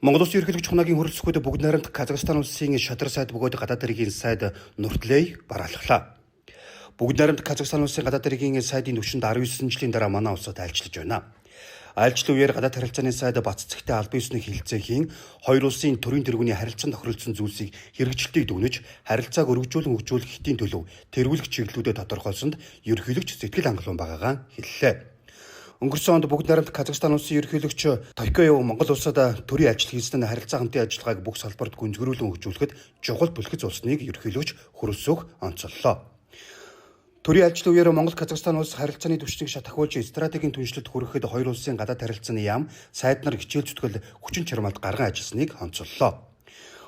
Монгол Улсын ерөнхийлөгч хунагийн хөрөлцөхөд бүгд найрамд Казахстан улсын шадар сайд бөгөөд гадаад хэргийн сайд Нуртлей бараалхлаа. Бүгд найрамд Казахстан улсын гадаад хэргийн сайдын түвшинд 19 жилийн дараа манай улсад айлчлаж байна. Айлчлал үеэр гадаад харилцааны сайд Баццэгтэй албан ёсны хилцээхийн хоёр улсын төрийн тэргүүний харилцаанд тохиролцсон зүйлсийг хэрэгжилтийг дүгнэж, харилцааг өргөжүүлэн хөгжүүлэх хэтийн төлөв тэргүүлэх чиглэлүүдэд тодорхойлсонд ерөнхийлөгч сэтгэл хангалуун байгаагаа хэллээ. Өнгөрсөн онд бүгд найрамд Казахстан улсын ерөнхийлөгч Токио Монгол улсад төрийн ажил хийсэн харилцаа хамтын ажиллагааг бүх салбарт гүнзгийрүүлэн хөгжүүлэхэд чухал бэлтгэж улсныг ерөнхийлөгч хүрэлцөх онцоллоо. Төрийн ажил үеэр Монгол Казахстан улс харилцааны түвшнийг шатахуулж стратегийн түншлэлд хүрэхэд хоёр улсын гадаад харилцааны яам сайд нар хичээл зүтгэл хүчин чармайлт гарган ажилласныг онцоллоо.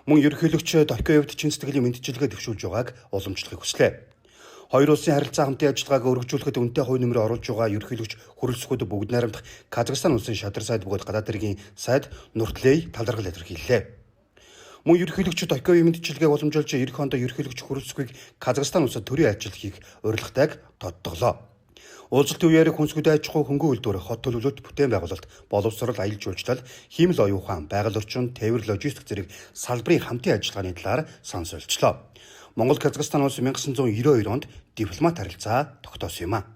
Мөн ерөнхийлөгч Токиовд чин сэтгэлийн мэдчилгээ дэвшүүлж байгааг уламжлахыг хүслээ. Хоёр улсын харилцаа хамтын ажиллагааг өргөжүүлэхэд үнэтэй хувь нэмрээ оруулж байгаа ерөнхийлөгч хүрэлцэхүүд бүгд найрамдах Казахстан улсын шадар сайд бөгөөд гадаад хэргийн сайд Нуртлей талархал илэрхийллээ. Мөн ерөнхийлөгч Токиовын мэдчилгээг уламжуулж эх хонд ерөнхийлөгч хүрэлцэхийг Казахстан улсад төрийн ажил хийх урилгатайг тодтоглоо. Уулзалтын үеэр хүнсгүүд аж ахуй хөнгөн үйлдвэр, хот төлөвлөлт, бүтээн байгуулалт, боловсрол, аялал жуулчлал, хиймэл оюун ухаан, байгаль орчин, тээвэр логистик зэрэг салбарын хамтын ажиллагааны талаар санал солилцлоо. Монгол Казахстан улс 1992 онд дипломат харилцаа тогтоосон юм а.